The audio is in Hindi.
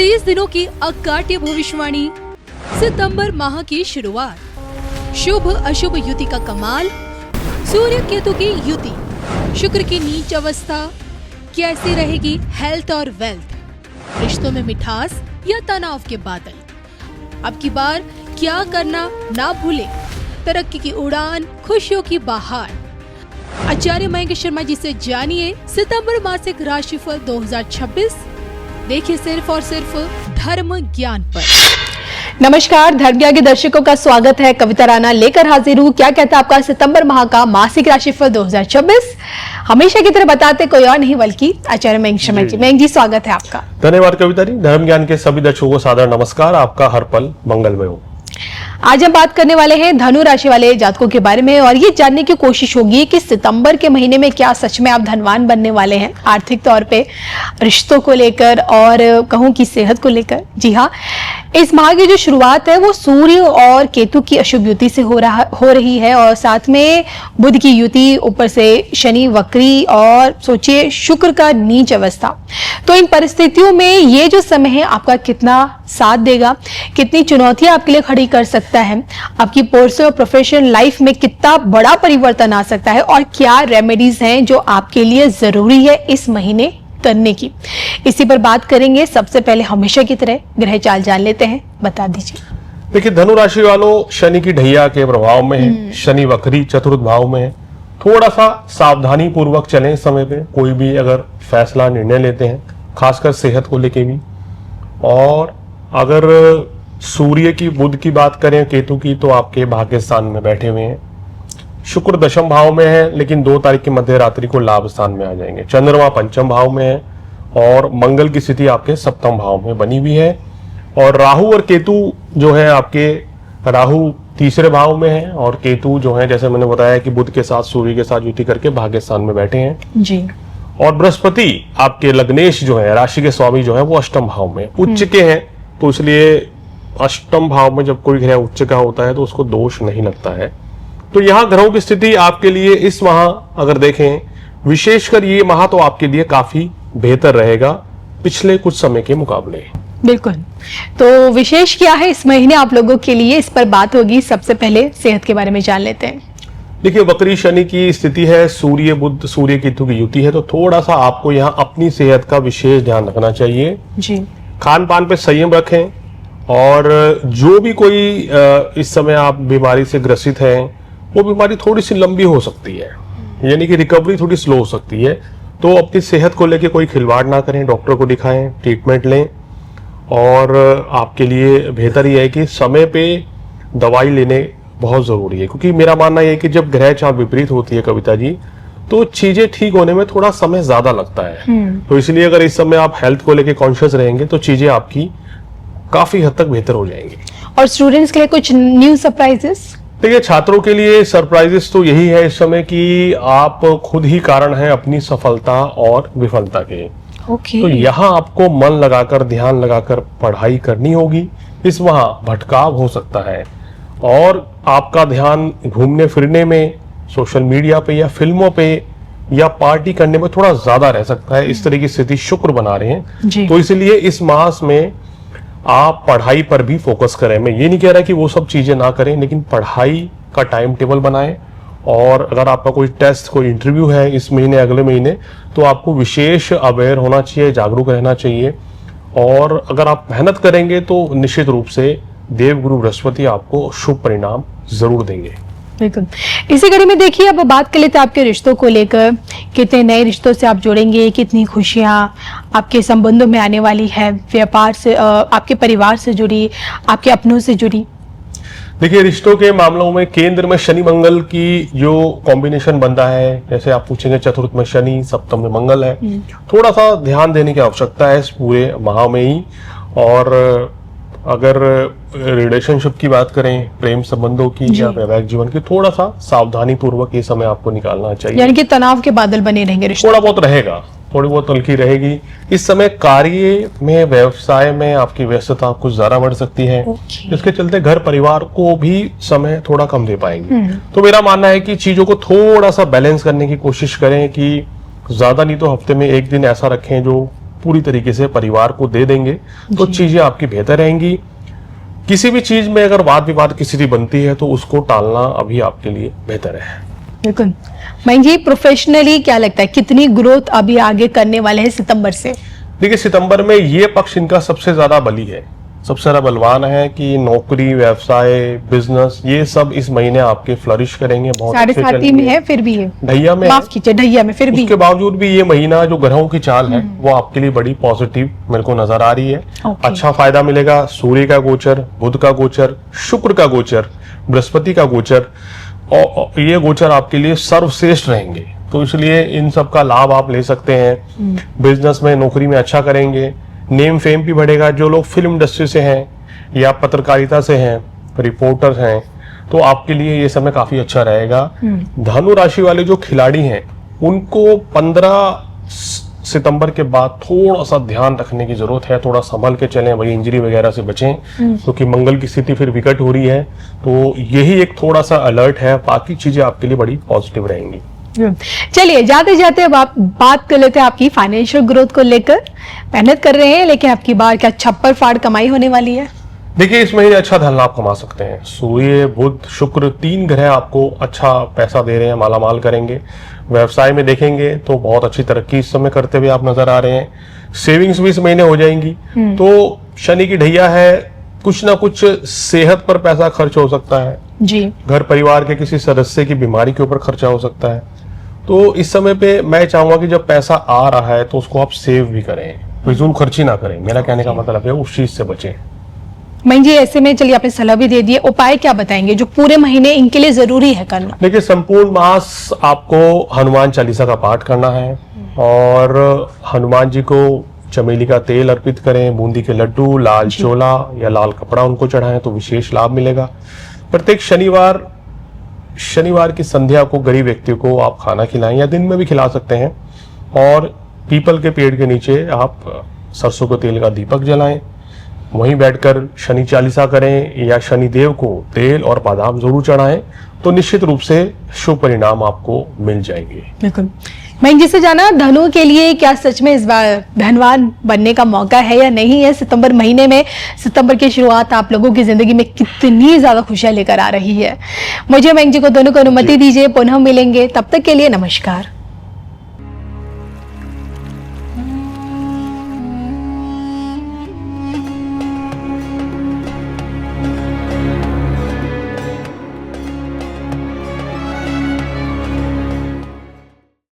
30 दिनों की अकाट्य भविष्यवाणी, सितंबर माह की शुरुआत, शुभ अशुभ युति का कमाल, सूर्य केतु की युति, शुक्र की नीच अवस्था, कैसी रहेगी हेल्थ और वेल्थ, रिश्तों में मिठास या तनाव के बादल। अब की बार क्या करना ना भूले, तरक्की की उड़ान, खुशियों की बहार। आचार्य मयंक शर्मा जी से जानिए सितंबर मासिक राशिफल 2026। देखिए सिर्फ और सिर्फ धर्म ज्ञान पर। नमस्कार, धर्म ज्ञान के दर्शकों का स्वागत है। कविता राणा लेकर हाजिर हूँ। क्या कहता है आपका सितंबर माह का मासिक राशिफल 2026। हमेशा की तरह बताते कोई और नहीं बल्कि आचार्य मयंक शर्मा जी। मयंक जी, स्वागत है आपका। धन्यवाद कविता जी। धर्म ज्ञान के सभी दर्शकों को सादर नमस्कार। आपका हर पल मंगलमय हो। आज हम बात करने वाले हैं धनु राशि वाले जातकों के बारे में और ये जानने की कोशिश होगी कि सितंबर के महीने में क्या सच में आप धनवान बनने वाले हैं, आर्थिक तौर पे, रिश्तों को लेकर और कहूं कि सेहत को लेकर। जी हाँ, इस माह की जो शुरुआत है वो सूर्य और केतु की अशुभ युति से हो रही है और साथ में बुध की युति, ऊपर से शनि वक्री और सोचिए शुक्र का नीच अवस्था। तो इन परिस्थितियों में ये जो समय है आपका कितना साथ देगा, कितनी चुनौतियां आपके लिए खड़ी कर सकता है, आपकी पर्सनल और प्रोफेशनल लाइफ में कितना बड़ा परिवर्तन आ सकता है और क्या रेमेडीज हैं जो आपके लिए जरूरी है इस महीने करने की, इसी पर बात करेंगे। सबसे पहले हमेशा की तरह ग्रह चाल जान लेते हैं, बता दीजिए। देखिए, धनु राशि वालों शनि की ढैया के प्रभाव में है, शनि वक्री चतुर्थ भाव में है। थोड़ा सा सावधानी पूर्वक चलें इस समय पे, कोई भी अगर फैसला निर्णय लेते हैं, खासकर सेहत को लेके भी। और अगर सूर्य की, बुध की बात करें, केतु की, तो आपके भाग्य स्थान में बैठे हुए हैं। शुक्र दशम भाव में है, लेकिन 2 तारीख की मध्य रात्रि को लाभ स्थान में आ जाएंगे। चंद्रमा पंचम भाव में है और मंगल की स्थिति आपके सप्तम भाव में बनी हुई है। और राहु और केतु जो है आपके, राहु तीसरे भाव में है और केतु जो है, जैसे मैंने बताया कि बुध के साथ सूर्य के साथ युति करके भाग्य स्थान में बैठे हैं जी। और बृहस्पति आपके लग्नेश जो है, राशि के स्वामी जो है, वो अष्टम भाव में उच्च के हैं। तो इसलिए अष्टम भाव में जब कोई ग्रह उच्च का होता है तो उसको दोष नहीं लगता है। तो यहाँ ग्रहों की स्थिति आपके लिए इस माह अगर देखें, विशेषकर ये माह तो आपके लिए काफी बेहतर रहेगा पिछले कुछ समय के मुकाबले। बिल्कुल। तो विशेष क्या है इस महीने आप लोगों के लिए, इस पर बात होगी। सबसे पहले सेहत के बारे में जान लेते हैं। देखिए, वक्री शनि की स्थिति है, सूर्य बुध सूर्य केतु की युति है, तो थोड़ा सा आपको यहाँ अपनी सेहत का विशेष ध्यान रखना चाहिए जी। खान पान पे संयम रखें और जो भी कोई इस समय आप बीमारी से ग्रसित हैं, वो बीमारी थोड़ी सी लंबी हो सकती है, यानी कि रिकवरी थोड़ी स्लो हो सकती है। तो अपनी सेहत को लेके कोई खिलवाड़ ना करें, डॉक्टर को दिखाएं, ट्रीटमेंट लें। और आपके लिए बेहतर ये है कि समय पे दवाई लेने बहुत जरूरी है, क्योंकि मेरा मानना यह है कि जब ग्रह चाल विपरीत होती है कविता जी, तो चीजें ठीक होने में थोड़ा समय ज्यादा लगता है। तो इसलिए अगर इस समय आप हेल्थ को लेके कॉन्शियस रहेंगे तो चीजें आपकी काफी हद तक बेहतर हो जाएंगी। और स्टूडेंट्स के लिए कुछ न्यू सरप्राइजेस? देखिए, छात्रों के लिए सरप्राइजेस तो यही है इस समय कि आप खुद ही कारण हैं अपनी सफलता और विफलता के। तो यहाँ आपको मन लगाकर, ध्यान लगाकर पढ़ाई करनी होगी। इस वहाँ भटकाव हो सकता है और आपका ध्यान घूमने फिरने में, सोशल मीडिया पे या फिल्मों पे या पार्टी करने में थोड़ा ज्यादा रह सकता है। इस तरह की स्थिति शुक्र बना रहे हैं, तो इसलिए इस मास में आप पढ़ाई पर भी फोकस करें। मैं ये नहीं कह रहा कि वो सब चीजें ना करें, लेकिन पढ़ाई का टाइम टेबल बनाएं। और अगर आपका कोई टेस्ट, कोई इंटरव्यू है इस महीने, अगले महीने, तो आपको विशेष अवेयर होना चाहिए, जागरूक रहना चाहिए। और अगर आप मेहनत करेंगे तो निश्चित रूप से देवगुरु बृहस्पति आपको शुभ परिणाम जरूर देंगे। बिल्कुल। इसी कड़ी में देखिए, अब बात कर लेते हैं आपके रिश्तों को लेकर। कितने नए रिश्तों से आप जुड़ेंगे, कितनी खुशियां आपके संबंधों में आने वाली है, व्यापार से, आपके परिवार से जुड़ी, आपके अपनों से जुड़ी। देखिए, रिश्तों के मामलों में केंद्र में शनि मंगल की जो कॉम्बिनेशन बनता है, जैसे आप पूछेंगे चतुर्थ में शनि, सप्तम में मंगल है, थोड़ा सा ध्यान देने की आवश्यकता है इस पूरे माह में ही। और अगर रिलेशनशिप की बात करें, प्रेम संबंधों की या वैवाहिक जीवन की, थोड़ा सा सावधानी पूर्वक ये समय आपको निकालना चाहिए। यानी कि तनाव के बादल बने रहेंगे रिश्ते, थोड़ा बहुत रहेगा, थोड़ी बहुत हल्की रहेगी। इस समय कार्य में, व्यवसाय में आपकी व्यस्तता कुछ ज्यादा बढ़ सकती है, जिसके चलते घर परिवार को भी समय थोड़ा कम दे पाएंगे। तो मेरा मानना है कि चीजों को थोड़ा सा बैलेंस करने की कोशिश करें कि ज्यादा नहीं तो हफ्ते में एक दिन ऐसा रखें जो पूरी तरीके से परिवार को दे देंगे तो चीजें आपकी बेहतर रहेंगी। किसी भी चीज में अगर वाद विवाद की स्थिति बनती है तो उसको टालना अभी आपके लिए बेहतर है। बिल्कुल। मयंक जी, प्रोफेशनली क्या लगता है कितनी ग्रोथ अभी आगे करने वाले हैं सितंबर से? देखिए, सितंबर में ये पक्ष इनका सबसे ज्यादा बली है, सबसे ज्यादा बलवान है कि नौकरी, व्यवसाय, बिजनेस, ये सब इस महीने आपके फ्लरिश करेंगे। बहुत साढ़े साथी में है, फिर भी है ढैया में, माफ कीजिए ढैया में, फिर भी उसके बावजूद भी ये महीना जो ग्रहों की चाल है वो आपके लिए बड़ी पॉजिटिव मेरे को नजर आ रही है। अच्छा फायदा मिलेगा। सूर्य का गोचर, बुध का गोचर, शुक्र का गोचर, बृहस्पति का गोचर, और ये गोचर आपके लिए सर्वश्रेष्ठ रहेंगे, तो इसलिए इन सब का लाभ आप ले सकते हैं। बिजनेस में, नौकरी में अच्छा करेंगे, नेम फेम भी बढ़ेगा। जो लोग फिल्म इंडस्ट्री से हैं या पत्रकारिता से हैं, रिपोर्टर हैं, तो आपके लिए ये समय काफी अच्छा रहेगा। धनु राशि वाले जो खिलाड़ी हैं उनको 15 सितंबर के बाद थोड़ा सा ध्यान रखने की जरूरत है, थोड़ा संभल के चलें, वही इंजरी वगैरह से बचें, क्योंकि मंगल की स्थिति फिर विकट हो रही है, तो यही एक थोड़ा सा अलर्ट है। बाकी चीजें आपके लिए बड़ी पॉजिटिव रहेंगी। चलिए, जाते जाते अब आप बात कर लेते हैं आपकी फाइनेंशियल ग्रोथ को लेकर। मेहनत कर रहे हैं, लेकिन आपकी बार क्या छप्पर फाड़ कमाई होने वाली है? देखिए, इस महीने अच्छा धन लाभ कमा सकते हैं। सूर्य, बुध, शुक्र, 3 ग्रह आपको अच्छा पैसा दे रहे हैं, मालामाल करेंगे। व्यवसाय में देखेंगे तो बहुत अच्छी तरक्की इस समय करते हुए आप नजर आ रहे हैं। सेविंग्स भी इस महीने हो जाएंगी। तो शनि की ढैया है, कुछ ना कुछ सेहत पर पैसा खर्च हो सकता है जी। घर परिवार के किसी सदस्य की बीमारी के ऊपर खर्चा हो सकता है। तो इस समय पे मैं चाहूंगा कि जब पैसा आ रहा है तो उसको आप सेव भी करें, फिजूल खर्ची ना करें। मेरा कहने का मतलब है उस चीज से बचें। मयंक जी, ऐसे में चलिए आपने सलाह भी दे दी है, उपाय क्या बताएंगे जो पूरे महीने इनके लिए जरूरी है करना? देखिए, संपूर्ण मास आपको हनुमान चालीसा का पाठ करना है और हनुमान जी को चमेली का तेल अर्पित करें, बूंदी के लड्डू, लाल चोला या लाल कपड़ा उनको चढ़ाएं तो विशेष लाभ मिलेगा। प्रत्येक शनिवार की संध्या को गरीब व्यक्ति को आप खाना खिलाएं या दिन में भी खिला सकते हैं, और पीपल के पेड़ के नीचे आप सरसों के तेल का दीपक जलाएं, वहीं बैठकर शनि चालीसा करें या शनिदेव को तेल और बादाम जरूर चढ़ाएं, तो निश्चित रूप से शुभ परिणाम आपको मिल जाएंगे। बिल्कुल। मयंक जी से जाना, धनु के लिए क्या सच में इस बार धनवान बनने का मौका है या नहीं है? सितंबर महीने में, सितंबर की शुरुआत आप लोगों की जिंदगी में कितनी ज्यादा खुशियां लेकर आ रही है। मुझे मयंक जी को दोनों को अनुमति दीजिए, पुनः मिलेंगे, तब तक के लिए नमस्कार।